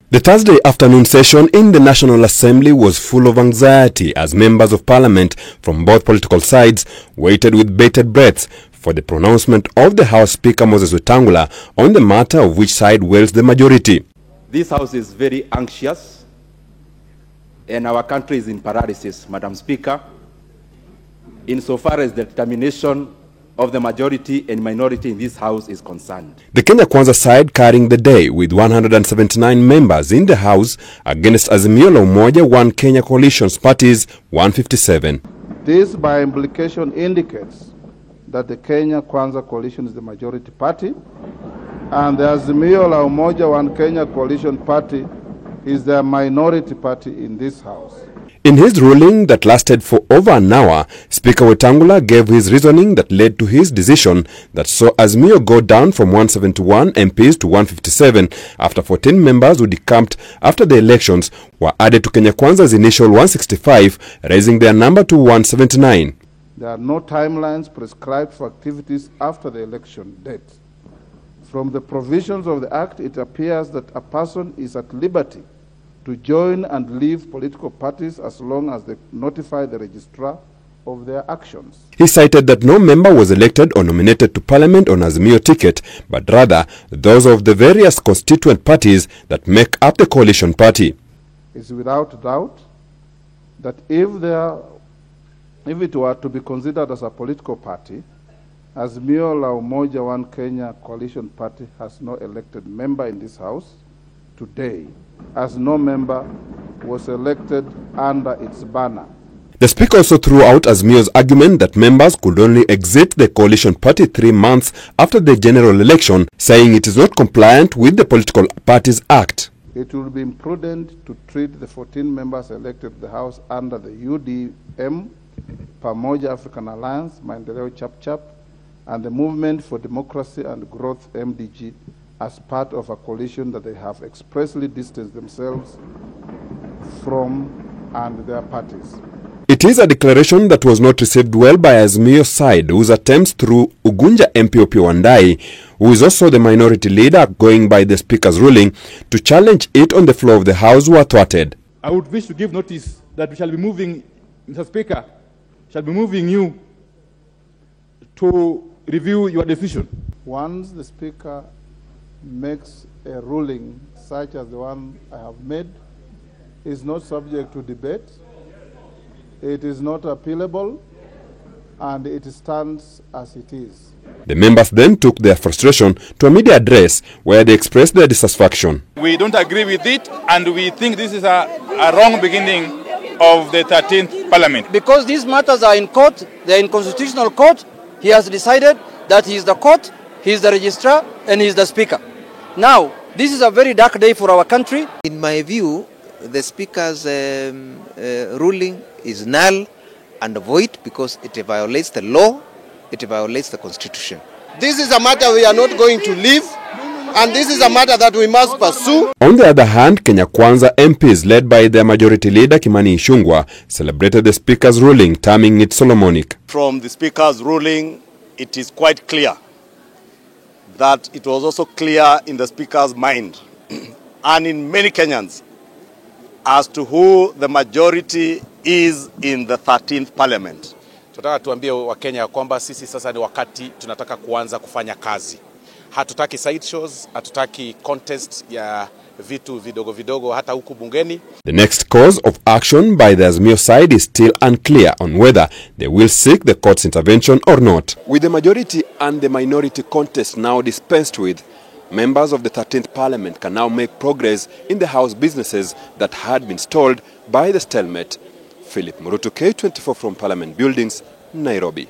The Thursday afternoon session in the National Assembly was full of anxiety as members of parliament from both political sides waited with bated breath for the pronouncement of the House Speaker Moses Wetangula on the matter of which side wields the majority. This House is very anxious and our country is in paralysis, Madam Speaker, insofar as the determination of the majority and minority in this House is concerned. The Kenya Kwanza side carrying the day with 179 members in the House against Azimio la Umoja One Kenya Coalition's parties 157. This by implication indicates that the Kenya Kwanza coalition is the majority party and the Azimio la Umoja One Kenya Coalition party is the minority party in this House. In his ruling that lasted for over an hour, Speaker Wetangula gave his reasoning that led to his decision that saw Azimio go down from 171 MPs to 157 after 14 members who decamped after the elections were added to Kenya Kwanza's initial 165, raising their number to 179. There are no timelines prescribed for activities after the election date. From the provisions of the Act, it appears that a person is at liberty to join and leave political parties as long as they notify the registrar of their actions. He cited that no member was elected or nominated to parliament on Azimio ticket, but rather those of the various constituent parties that make up the coalition party. It's without doubt that if it were to be considered as a political party, Azimio la Umoja One Kenya Coalition party has no elected member in this House today, as no member was elected under its banner. The Speaker also threw out Azimio's argument that members could only exit the coalition party 3 months after the general election, saying it is not compliant with the Political Parties Act. It will be imprudent to treat the 14 members elected to the House under the UDM, Pamoja African Alliance, Maendeleo Chap, and the Movement for Democracy and Growth, MDG, as part of a coalition that they have expressly distanced themselves from and their parties. It is a declaration that was not received well by Azimio's side, whose attempts through Ugunja MP Opiyo Wandayi, who is also the minority leader going by the Speaker's ruling, to challenge it on the floor of the House were thwarted. I would wish to give notice that we shall be moving, Mr. Speaker, shall be moving you to review your decision. Once the Speaker makes a ruling such as the one I have made, is not subject to debate, it is not appealable, and it stands as it is. The members then took their frustration to a media address where they expressed their dissatisfaction. We don't agree with it, and we think this is a wrong beginning of the 13th Parliament. Because these matters are in court, they're in constitutional court, he has decided that he is the court, he is the registrar, and he is the Speaker. Now, this is a very dark day for our country. In my view, the Speaker's ruling is null and void because it violates the law, it violates the Constitution. This is a matter we are not going to leave, and this is a matter that we must pursue. On the other hand, Kenya Kwanza MPs led by their majority leader Kimani Ichung'wah celebrated the Speaker's ruling, terming it Solomonic. From the Speaker's ruling, it is quite clear that it was also clear in the Speaker's mind and in many Kenyans as to who the majority is in the 13th Parliament. Tunataka tuambie Wakenya kwamba sisi sasa ni wakati tunataka kuanza kufanya kazi. Hatutaki side shows, hatutaki contest ya vitu vidogo vidogo hata huku bungeni. The next course of action by the Azimio side is still unclear on whether they will seek the court's intervention or not. With the majority and the minority contest now dispensed with, members of the 13th Parliament can now make progress in the House businesses that had been stalled by the stalemate. Philip Ruto, K24 from Parliament Buildings, Nairobi.